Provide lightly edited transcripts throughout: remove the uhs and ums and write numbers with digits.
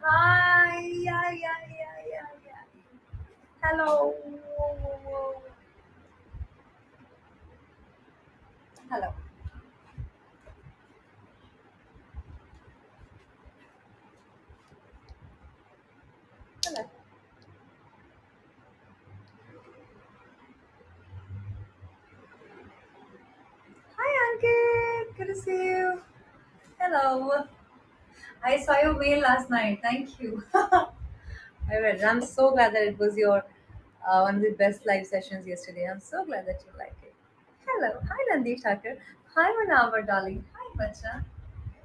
Hi, yeah. Hello. Whoa, whoa, whoa. Hello. Hello. Hi, Ankit. Good to see you. Hello. I saw your mail last night. Thank you. I read it. I'm so glad that it was your one of the best live sessions yesterday. I'm so glad that you like it. Hello. Hi, Nandi Thakur. Hi, Manavar, darling. Hi, Bacha.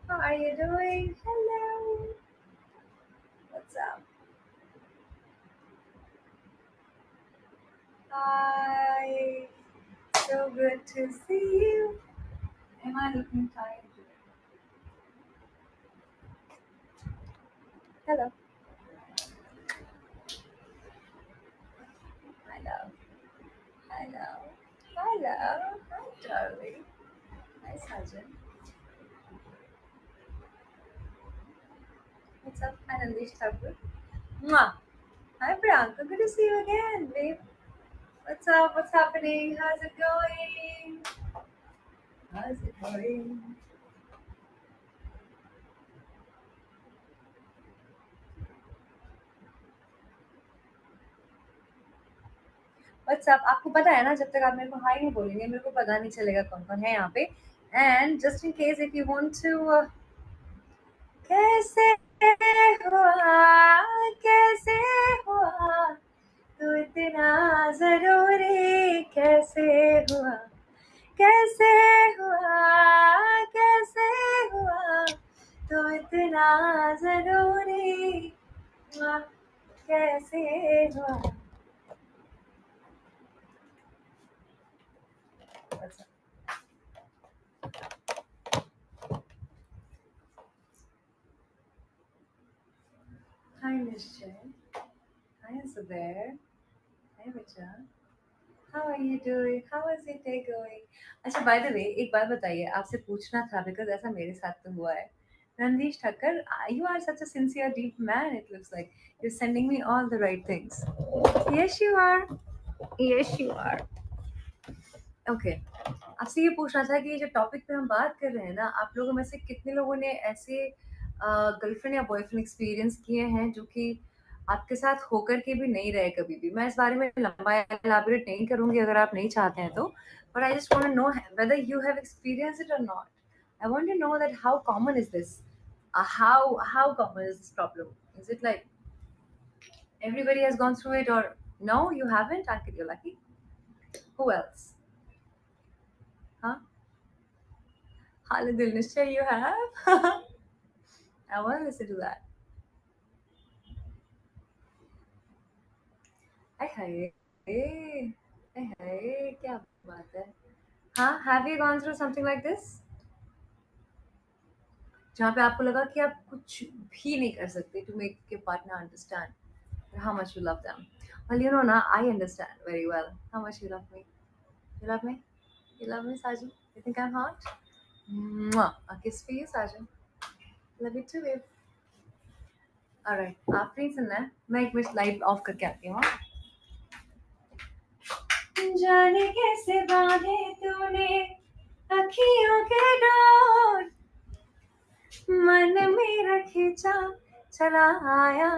How are you doing? Hello. What's up? Hi. So good to see you. Am I looking tired today? Hello. Hello. Hello. Hello. Hi, darling. Hi, Sajan. What's up? Hi, Nandish Thakur. Mwah. Hi, Priyanka. Good to see you again, babe. What's up? What's happening? How's it going? How's it going? What's up? आपको पता है ना जब तक आप मेरे को हाय नहीं बोलेंगे मेरे को पता नहीं चलेगा कौन कौन है यहाँ पे and just in case if you want to कैसे हुआ कैसे हुआ तू इतना जरूरी कैसे हुआ कैसे हुआ कैसे हुआ तू इतना जरूरी हुआ कैसे हुआ What's up? Hi Nischay. Hi Zubair. Hi Richa. How are you doing? How is your day going? अच्छा बाय द वे एक बात बताइए आपसे पूछना था बिकॉज ऐसा मेरे साथ तो हुआ है रणदीश Thakkar you are such a sincere deep man it looks like you're sending me all the right things yes you are yes you are okay आपसे ये पूछना था कि ये जो टॉपिक पे हम बात कर रहे हैं ना आप लोगों में से कितने लोगों ने ऐसे गर्लफ्रेंड या बॉयफ्रेंड एक्सपीरियंस किए हैं जो कि आपके साथ होकर के भी नहीं रहे कभी भी मैं इस बारे में लंबा एलाबोरेट नहीं करूंगी अगर आप नहीं चाहते हैं तो but I just want to know whether you have experience it और not I want to know that how common is this how common is this problem is it like everybody has gone through it or no you haven't Ankit you're lucky who else huh Khalid Nishay you have I want to listen to that. हाय हाय हाय हाय क्या बात है हाँ have you gone through something like this जहाँ पे आपको लगा कि आप कुछ भी नहीं कर सकते to make your partner understand how much you love them well you know now I understand very well how much you love me you love me Sajin you think I'm hot Mwah. A kiss for you Sajin love you too babe alright आप नहीं सुनना है मैं एक minute light of करके आती हूँ हाँ? जाने कैसे बांधे तूने अखियों के डोर मन मेरा खींचा चला आया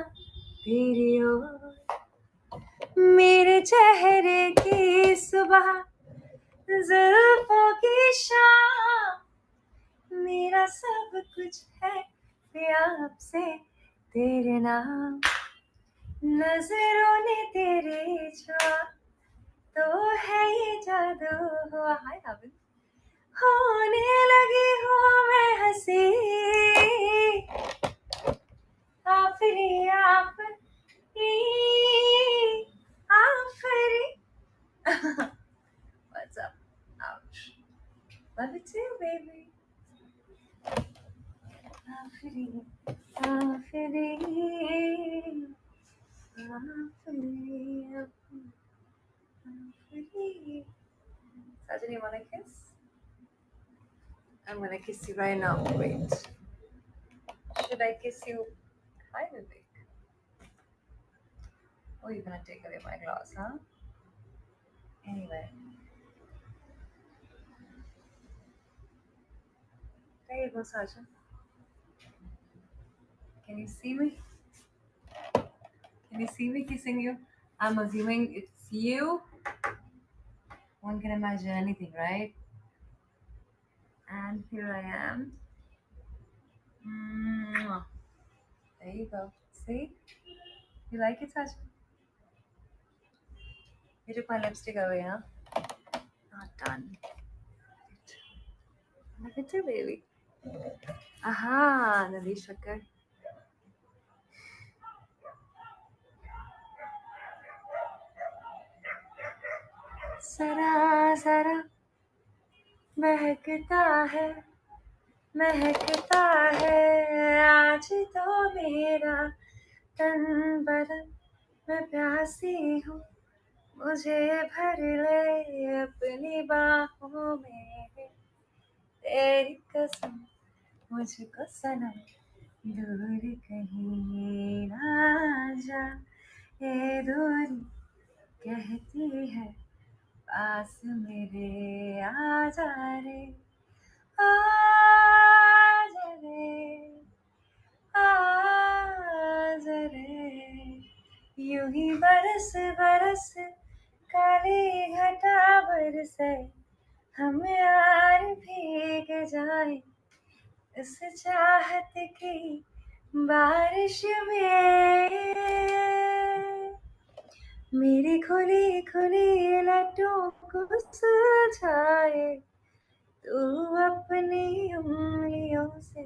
तेरी ओर मेरे चेहरे की सुबह जुल्फों की शाम मेरा सब कुछ है आपसे तेरे नाम नजरों ने तेरे छुआ तो है ये जादू हुआ हाय अभी होने लगी हूँ मैं हंसी आफरी आफरी आफरी What's up? Ouch. Love it too, baby. Aphri, Aphri, Aphri, Aphri. Sajin, you wanna kiss? I'm gonna kiss you right now. Wait. Should I kiss you? Hi, Vivek. Oh, you're gonna take away my glass, huh? Anyway, there you go, Sachin. Can you see me? Can you see me kissing you? I'm assuming it's you. One can imagine anything, right? And here I am. Mwah. There you go. See? You like it, Sachin? You took my lipstick away, huh? Not done. Look at you, baby. Aha, Nadi Shakkar. जरा जरा महकता है महकता है आज तो मेरा तन बदन मैं प्यासी हूँ मुझे भर ले अपनी बाहों में तेरी कसम मुझको सनम दूर कहीं ना जा ये दूरी कहती है पास मेरे आ जा रे आ जा रे आ जा रे यूं ही बरस बरस काली घटा बरसे हम यार भीग जाए इस चाहत की बारिश में मेरी खुली खुली लटों को सुलझाए तू अपनी उंगलियों से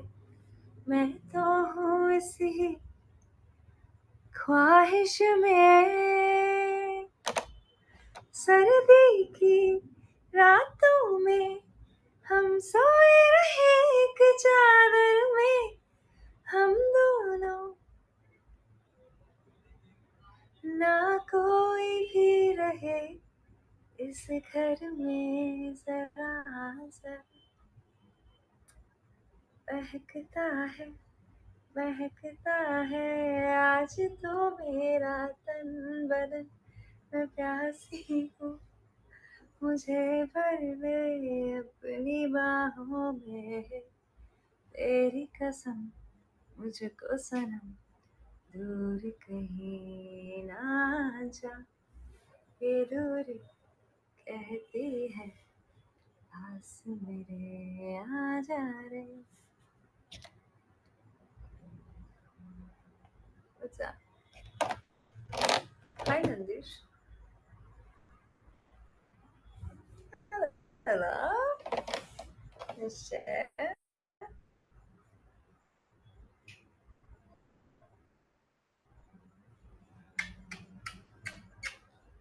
मैं तो हूँ इसी ख्वाहिश में सर्दी की रातों में हम सोए रहे एक चादर में हम दोनों ना कोई भी रहे इस घर में जरा सा महकता है आज तो मेरा तन बदन मैं प्यासी हूँ मुझे भर ले अपनी बाहों में तेरी कसम मुझको सनम दूर कहीं ना जा ये दूरी कहती है पास मेरे आ जा रे What's up? Hi Nandish. Hello. Hello. Michelle.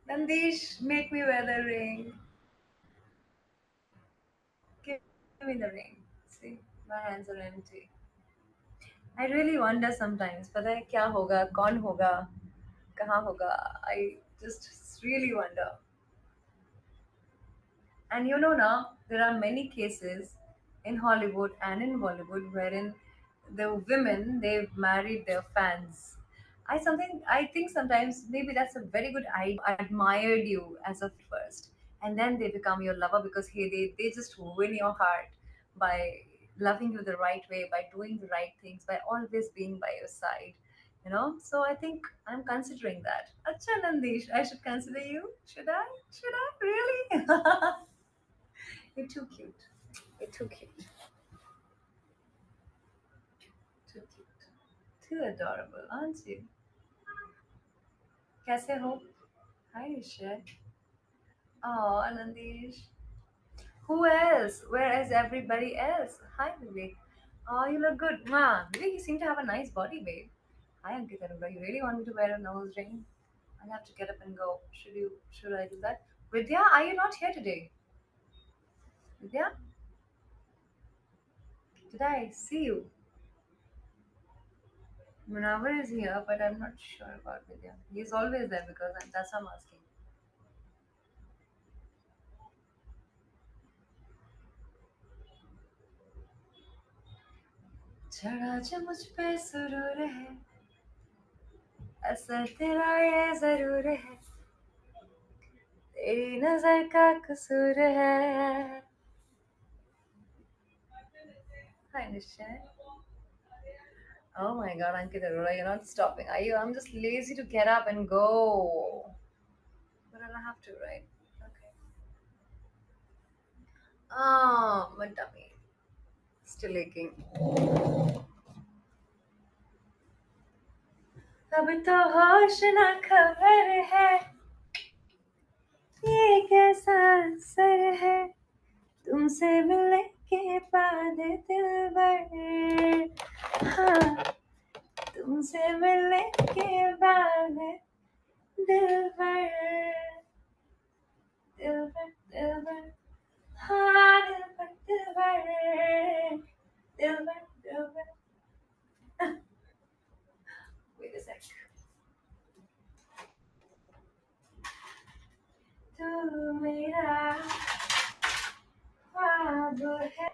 Nandish, make me wear the ring. Give me the ring. See, my hands are empty. I really wonder sometimes, पता है क्या होगा, कौन होगा, कहाँ होगा. I just really wonder. And you know now there are many cases in Hollywood and in Bollywood wherein the women they've married their fans. I think sometimes maybe that's a very good idea. Admired you as a first, and then they become your lover because hey they just win your heart by loving you the right way, by doing the right things, by always being by your side. You know, so I think I'm considering that. Acha Nandish, I should consider you. Should I? Should I really? You're too cute. You're too cute. Too cute. Too adorable, aren't you? कैसे हो? Hi, Isha. Oh, Anandish. Who else? Where is everybody else? Hi, Vivek. Oh, you look good. Mwah. Vivek, you seem to have a nice body, babe. Hi, Ankita Arora. You really want me to wear a nose ring? I'll have to get up and go. Should I do that? Vidya, are you not here today? Vidya, did I see you? Munawar is here, but I'm not sure about Vidya. He's always there because that's why I'm asking. चढ़ा जो मुझ पे सुरूर है असर तेरा ये ज़रूर है, तेरी नज़र का कसूर है। Hi, Nishan. Oh my God, Ankit Arora, you're not stopping, are you? I'm just lazy to get up and go. But I'll have to, right? Okay. My tummy. Still aching. अब तो होश ना खबर है, ये कैसा असर है तुमसे मिलने के बाद दिलबर। हाँ, तुमसे मिलने के बाद दिलबर, दिलबर, दिलबर। हाँ, दिलबर, दिलबर, दिलबर, दिलबर। Wait a sec. तू मेरा ख्वाब है,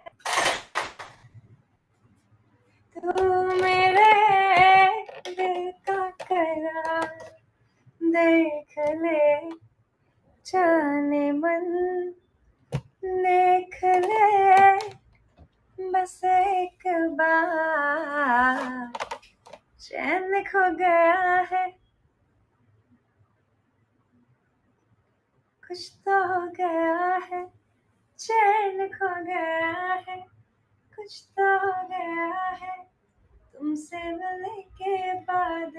तू मेरे दिल का करार, देख ले जाने मन, देख ले बस एक बार, चैन खो गया है, कुछ तो हो गया है, चैन खो गया है, कुछ तो हो गया है तुमसे मिलने के बाद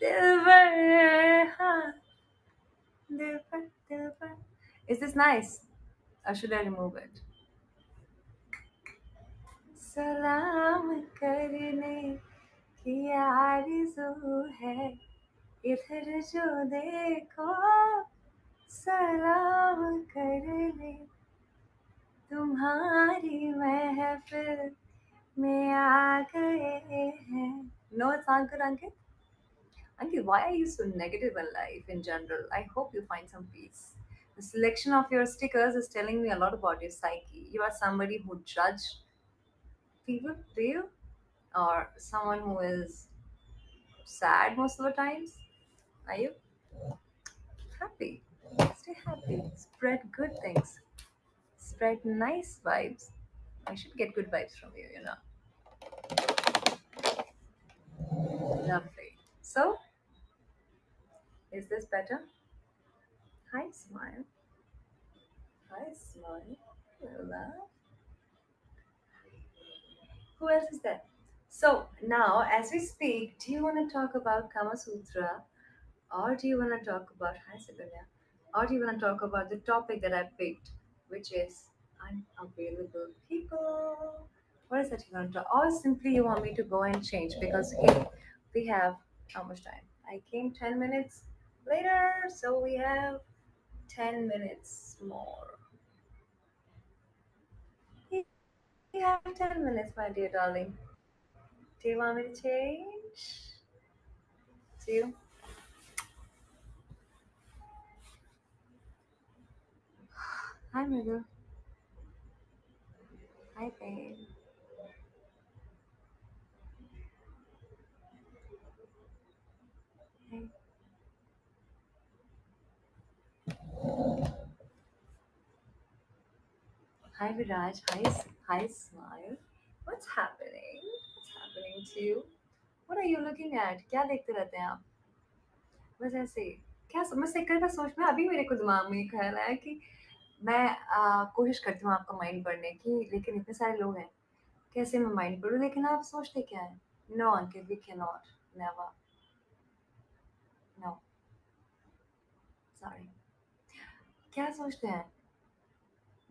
दिलबर। हाँ, दिलबर, दिलबर। Is this nice or should I remove it? सलाम करने की आरज़ू है, इधर जो देखो सलाम करने, तुम्हारी महफिल में आ गए हैं। No, it's not good, Ankit. Ankit, why are you so negative in life in general? I hope you find some peace. The selection of your stickers is telling me a lot about your psyche. You are somebody who judge people, do you? Or someone who is sad most of the times? Are you happy? Stay happy. Spread good things. Spread nice vibes. I should get good vibes from you, you know. Lovely. So, is this better? Hi, smile. Hi, smile. Hello. Who else is there? So, now as we speak, do you want to talk about Kama Sutra or do you want to talk about Hi Sibilia? Or do you want to talk about the topic that I picked, which is unavailable people? What is that you want to talk? Or simply you want me to go and change because hey, we have how much time? I came 10 minutes later, so we have 10 minutes more. We have 10 minutes, my dear darling. Do you want me to change? Do you? Hi, Mridul. Hi, babe. Hey. Hi, Viraj. Hi, Smile. What's happening? What's happening to you? What are you looking at? क्या देखते रहते हैं आप? बस ऐसे ही। क्या मैं second का सोच में अभी मेरे को दिमाग में ये ख्याल आया कि मैं कोशिश करती हूँ आपका माइंड पढ़ने की, लेकिन इतने सारे लोग हैं, कैसे मैं माइंड पढ़ूँ? लेकिन आप सोचते क्या है? No Ankit, we can not, never, no, sorry. क्या सोचते हैं?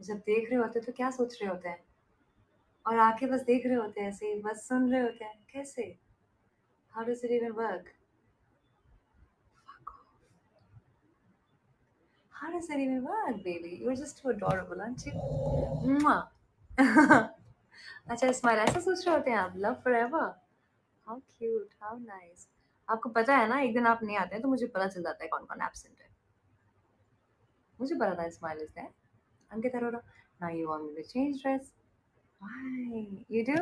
जब देख रहे होते हैं तो क्या सोच रहे होते हैं? और आके बस देख रहे होते हैं, ऐसे ही बस सुन रहे होते हैं, कैसे? How does it even work? How does that even work, baby? You're just too adorable, aren't you? Mwah. अच्छा, स्माइल ऐसा सोच रहे होते हैं आप? Love forever? How cute, how nice. आपको पता है ना, एक दिन आप नहीं आते हैं तो मुझे पता चल जाता है कौन कौन एब्सेंट है। मुझे पता था smile is there. Ankit Arora, now you want me to change dress? Why? You do?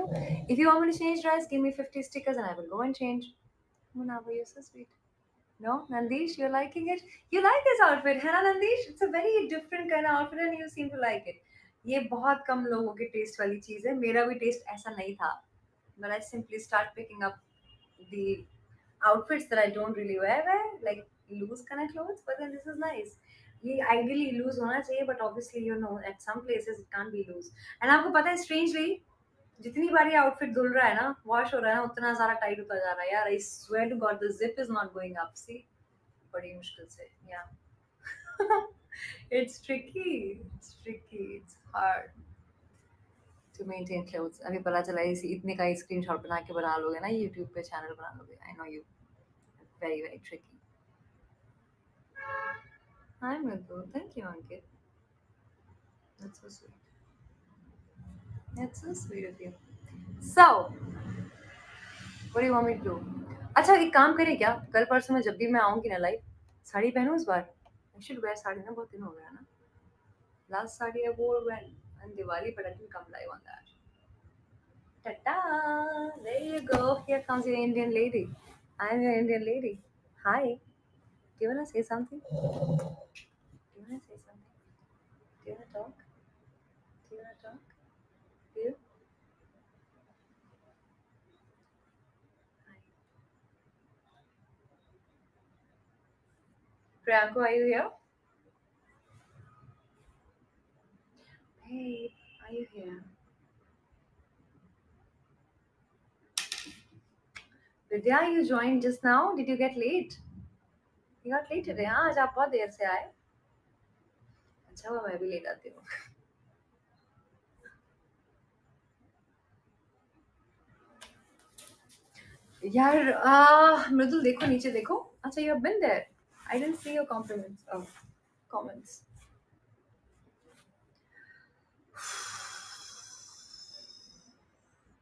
If you want me to change dress, give me 50 stickers and I will go and change. Munava, you're so sweet. No, Nandish, you're liking it? You like this outfit, है ना Nandish? It's a very different kind of outfit and you seem to like it. ये बहुत कम लोगों के test वाली चीज़ है. मेरा भी टेस्ट ऐसा नहीं था. But I simply start picking up the outfits that I don't really wear like loose kind of clothes. But then this is nice. ये ideally loose होना चाहिए, but obviously you know at some places it can't be loose. And आपको पता है strangely जितनी बार ये outfit धुल रहा है ना, वॉश हो रहा है ना, उतना सारा टाइट होता जा रहा है यार. I swear to God the zip is not going up. See बड़ी मुश्किल से yeah it's hard to maintain clothes. अभी पता चला इसी इतने का स्क्रीनशॉट बना के बना लोगे ना यूट्यूब पे चैनल बना लोगे. I know you. Very very tricky. Hi Mridu, thank you Ankit. That's so sweet. That's so sweet of you. So what do you want me to do? अच्छा एक काम करें क्या, कल परसों में जब भी मैं आऊंगी ना लाइव, साड़ी पहनूं इस बार. आई शुड वेयर साड़ी ना, बहुत दिन हो गया ना. लास्ट साड़ी आई वोर when Diwali, but I didn't come live on that. Ta-da! There you go. Here comes your Indian lady. I'm your Indian lady. Hi. Do you wanna say something? Do you wanna say something? Do you wanna talk? Do you wanna talk? Do you? Hi. Priyanko, are you here? Babe, are you here? Vidya, you joined just now. Did you get late? You got late today, हाँ? आज आप बहुत देर से आए. अच्छा हुआ मैं भी लेट आती हूँ. यार मृदुल देखो नीचे देखो. अच्छा you have been there. I didn't see your compliments. Oh, comments.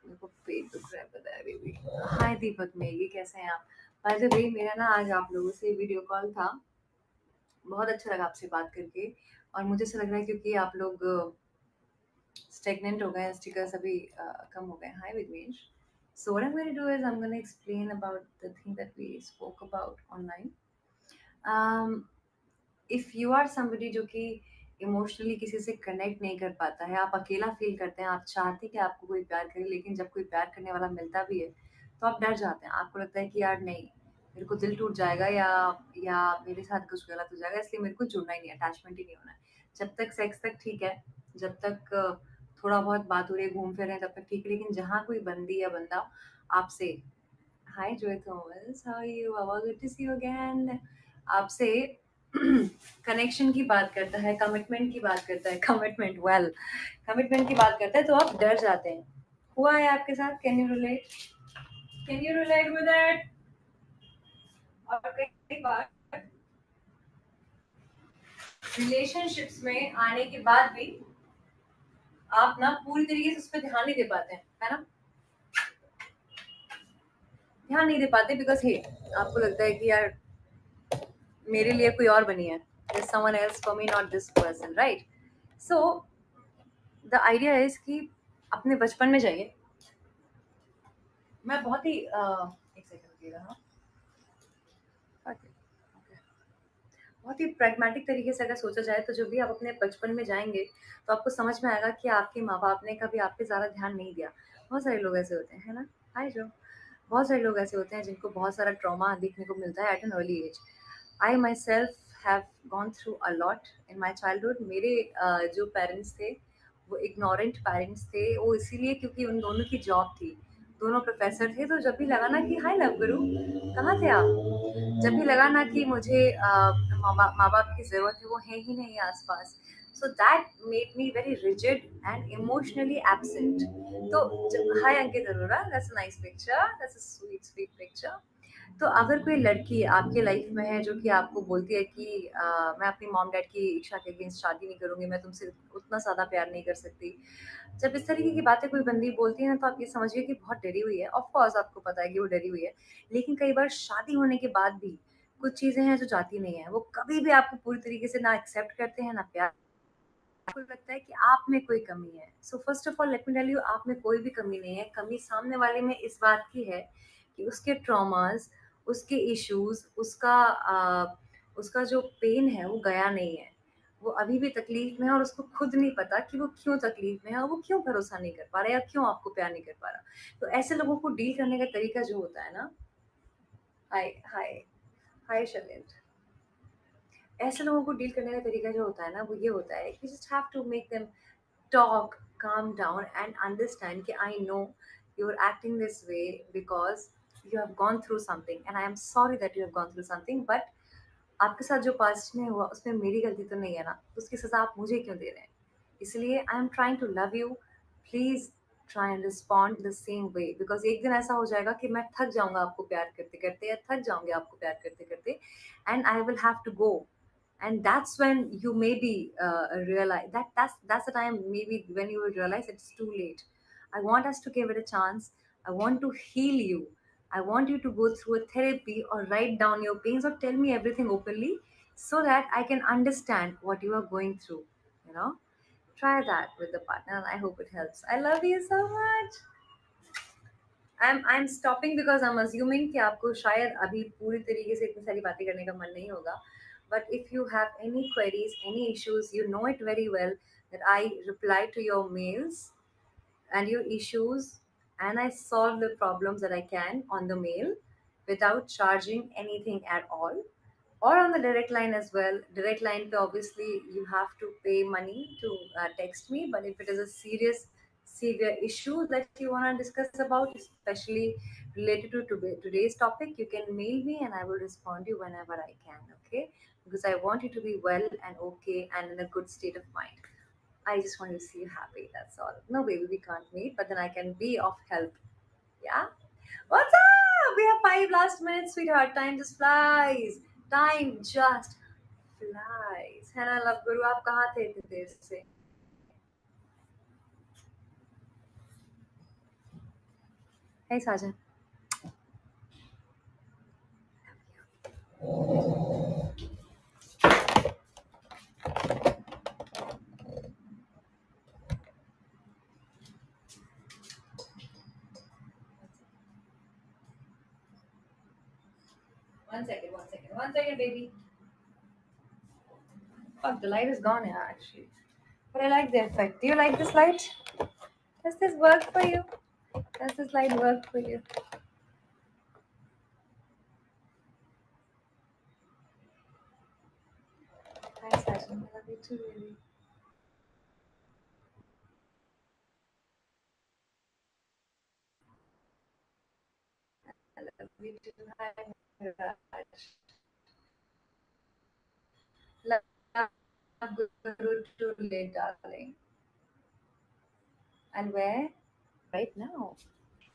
मेरे को पेट दुख रहा है पता है बेबी. हाय दीपक मेघी, कैसे हैं आप? बाय द वे मेरा ना आज आप लोगों से वीडियो कॉल था. बहुत अच्छा लगा आपसे बात करके. और मुझे ऐसा लग रहा है क्योंकि आप लोग स्टेगनेंट हो गए, स्टिकर्स अभी कम हो गए. हाय Vighnesh. So what I'm going to do is I'm going to explain about the thing that we spoke about online. If you are somebody जो कि इमोशनली किसी से कनेक्ट नहीं कर पाता है, आप अकेला फील करते हैं, आप चाहते हैं कि आपको कोई प्यार करे, लेकिन जब कोई प्यार करने वाला मिलता भी है तो आप डर जाते हैं. आपको लगता है कि यार नहीं, मेरे को दिल टूट जाएगा या मेरे साथ कुछ गलत हो जाएगा, इसलिए मेरे को जुड़ना ही नहीं, अटैचमेंट ही नहीं होना है. जब तक सेक्स तक ठीक है, जब तक थोड़ा बहुत बात हो रही है, घूम फिर रहे हैं, तब तक ठीक है. लेकिन जहाँ कोई बंदी या बंदा आपसे, hi Joy Thomas, how are you, good to see you again, आपसे कनेक्शन की बात करता है, कमिटमेंट की बात करता है, कमिटमेंट की बात करता है, तो आप डर जाते हैं. हुआ है आपके साथ? Can you relate with that? और कई बार रिलेशनशिप्स में आने के बाद भी आप ना पूरी तरीके से उस पर ध्यान नहीं दे पाते हैं, है ना? ध्यान नहीं दे पाते बिकॉज हे आपको लगता है कि यार मेरे लिए कोई और बनी है. There's someone else for me, not this person, right? So the idea is कि अपने बचपन में जाइए. मैं बहुत ही एक सेकंड रुकिएगा. हाँ, बहुत ही प्रैग्मेटिक तरीके से अगर सोचा जाए तो जब भी आप अपने बचपन में जाएंगे तो आपको समझ में आएगा कि आपके माँ बाप ने कभी आप पे ज़्यादा ध्यान नहीं दिया. बहुत सारे लोग ऐसे होते हैं, है ना? हाय जो, बहुत सारे लोग ऐसे होते हैं जिनको बहुत सारा ट्रॉमा देखने को मिलता है at an early age. I myself have gone through a lot in my childhood. मेरे जो पेरेंट्स थे वो इग्नोरेंट पेरेंट्स थे. वो इसीलिए क्योंकि उन दोनों की जॉब थी, दोनों प्रोफेसर थे. तो जब भी लगा ना कि हाय लव गुरु, कहाँ थे आप? जब भी लगा ना कि मुझे माँ बाप की ज़रूरत है, वो है ही नहीं आसपास. So that made me very rigid and emotionally absent. तो जब, hi Ankit Arora, that's a nice picture, that's a sweet sweet picture. तो अगर कोई लड़की आपके लाइफ में है जो कि आपको बोलती है कि मैं अपनी मॉम डैड की इच्छा के अगेंस्ट शादी नहीं करूँगी, मैं तुमसे उतना ज़्यादा प्यार नहीं कर सकती, जब इस तरीके की बातें कोई बंदी बोलती है ना, तो आप ये समझिए कि बहुत डरी हुई है. ऑफ कोर्स आपको पता है कि वो डरी हुई है, लेकिन कई बार शादी होने के बाद भी कुछ चीज़ें हैं जो जाती नहीं है. वो कभी भी आपको पूरी तरीके से ना एक्सेप्ट करते हैं, ना प्यार आपको लगता है कि आप में कोई कमी है। So first of all let me tell you, आप में कोई भी कमी नहीं है। कमी सामने वाले में इस बात की है कि उसके ट्रॉमास, उसके इश्यूज, उसका जो पेन है वो गया नहीं है। वो अभी भी तकलीफ में है और उसको खुद नहीं पता कि वो क्यों तकलीफ में है और वो क्यों भरोसा नहीं कर पा रहा या क्यों आपको प्यार नहीं कर पा रहा। तो ऐसे लोगों को डील करने का तरीका जो होता है ना, हाय हाय हाय शैलेंद्र, ऐसे लोगों को डील करने का तरीका जो होता है ना वो ये होता है कि just have to make them talk, calm down, and understand कि I know you're acting this way because you have gone through something, and I am sorry that you have gone through something. But आपके साथ जो past में हुआ उसमें मेरी गलती तो नहीं है ना, तो उसकी सजा आप मुझे क्यों दे रहे हैं? इसलिए I am trying to love you, please try and respond the same way, because एक दिन ऐसा हो जाएगा कि मैं थक जाऊंगा आपको प्यार करते करते, या थक जाऊंगी आपको प्यार करते करते, and I will have to go, and that's when you maybe realize that's the time maybe when you will realize it's too late. I want us to give it a chance. I want to heal you. I want you to go through a therapy or write down your pains or tell me everything openly so that I can understand what you are going through, you know. Try that with the partner and I hope it helps. I love you so much. I'm stopping because I'm assuming कि आपको शायद अभी पूरी तरीके से इतनी सारी बातें करने का मन नहीं होगा. But if you have any queries, any issues, you know it very well that I reply to your mails and your issues, and I solve the problems that I can on the mail without charging anything at all, or on the direct line as well. Direct line pe obviously you have to pay money to text me, but if it is a serious severe issue that you want to discuss about, especially related to today's topic, you can mail me and I will respond to you whenever I can. Okay, because I want you to be well and okay and in a good state of mind. I just want to see you happy, that's all. No baby, we can't meet, but then I can be of help. Yeah. What's up? We have 5 last minutes, sweetheart. Time just flies. Time just flies. है ना love गुरु, आप कहाँ थे इतनी देर से? Hey Sajan. 1 second, 1 second, 1 second, baby. Fuck, the light is gone, yeah, actually. But I like the effect. Do you like this light? Does this work for you? Does this light work for you? Hi Sajan, I love you too, baby. I love you too. Hi Raj. Love Guru too late, darling. And where? Right now.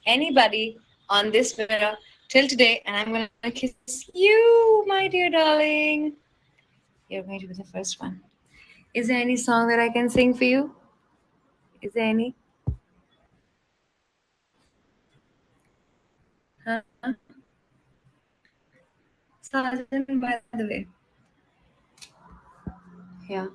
Anybody on this mirror till today, and I'm gonna kiss you, my dear darling. You're going to be the first one. Is there any song that I can sing for you? Is there any? Huh? Sergeant, by the way. Yeah.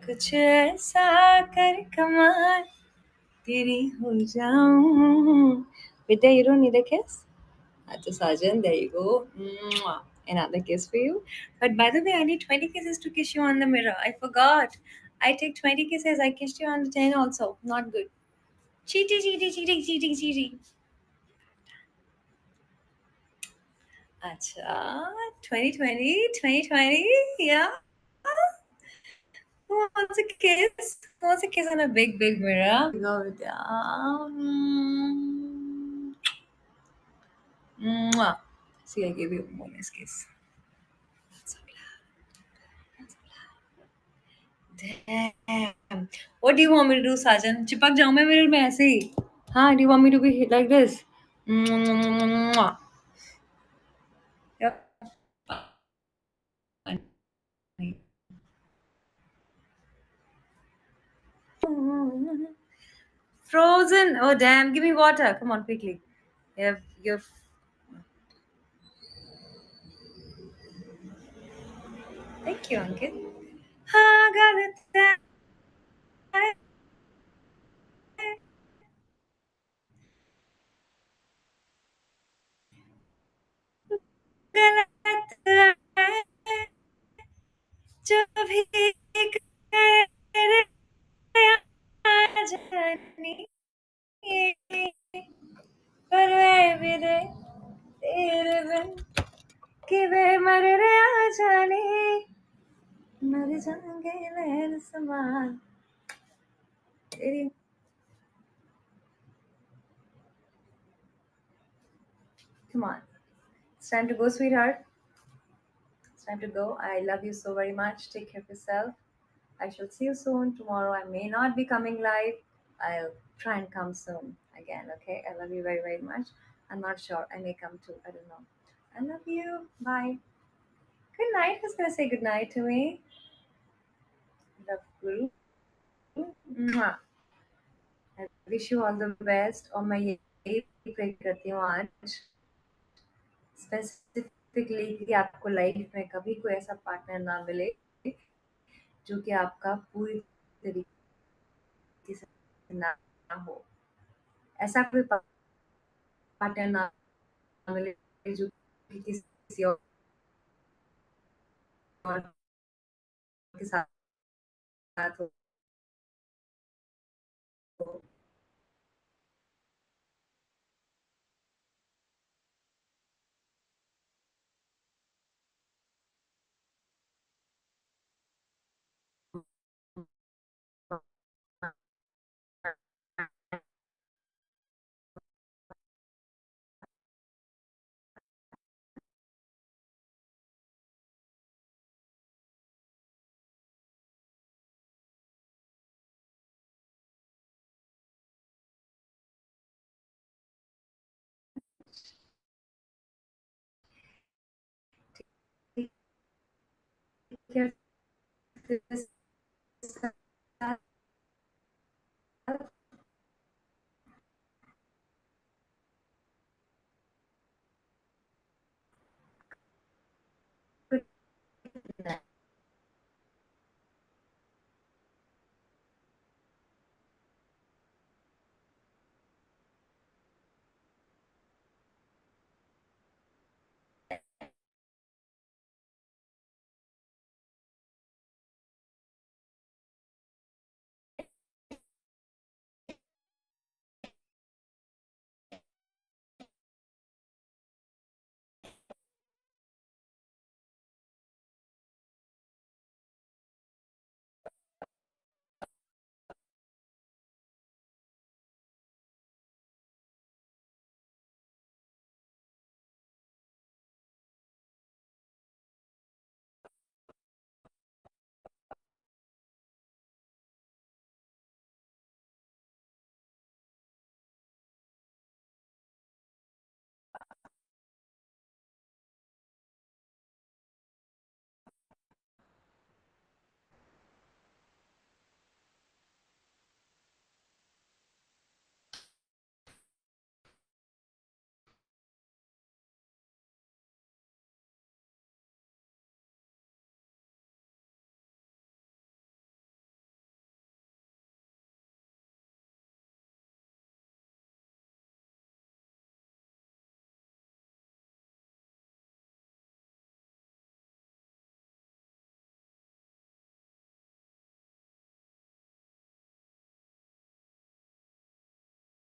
कुछ ऐसा कर कमाल तेरी हो जाऊं. Vidya, you don't need a kiss? To Sajan, there you go. Mwah. Another kiss for you. But by the way, I need 20 kisses to kiss you on the mirror. I forgot. I take 20 kisses. I kissed you on the 10 also. Not good. Cheaty, cheaty, cheaty, cheaty, cheaty. Acha, 2020, 2020, yeah. Who wants a kiss? Who wants a kiss on a big, big mirror? Go with the Mwah. See, I gave you a bonus kiss. Damn. What do you want me to do, Sajan? चिपक जाऊं मैं mirror में ऐसे ही? हाँ, do you want me to be like this? Mwah. Yep. Frozen. Oh damn! Give me water. Come on, quickly. You've. Thank you, Ankit. हाँ गलत है गलत है जो भी कर जानी पर मैं भी दे तेरे बिन कि वे मर रहा जाने मर जाएंगे नैन समान तेरी come on it's time to go sweetheart it's time to go I love you so very much take care of yourself I shall see you soon tomorrow I may not be coming live I'll try and come soon again okay I love you very very much I'm not sure I may come too I don't know I love you bye good night who's gonna say good night to me love you Mwah. I wish you all the best और मैं यही pray करती हूँ आज specifically कि आपको life में कभी कोई ऐसा पार्टनर ना मिले जो कि आपका पूरी तरीके से ना हो ऐसा कोई पार्टनर ना मिले जो कि किसी और के साथ हो ठीक है फिर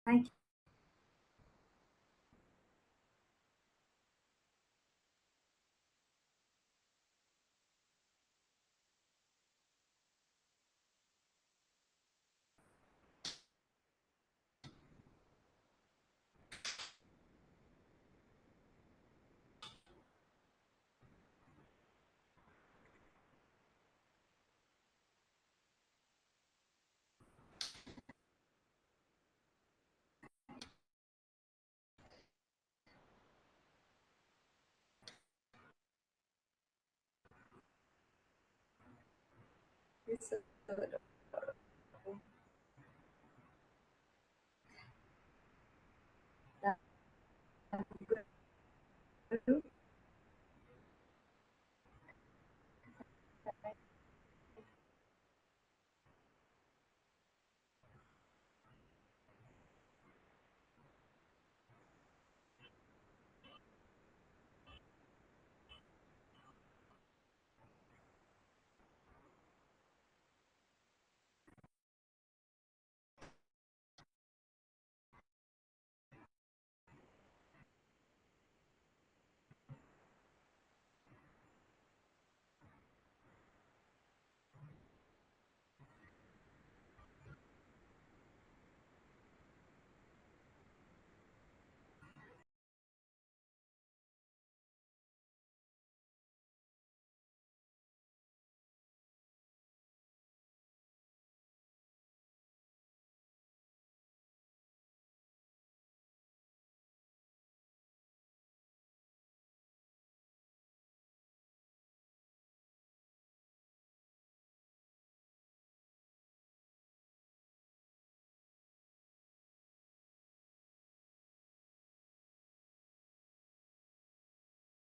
Thank episode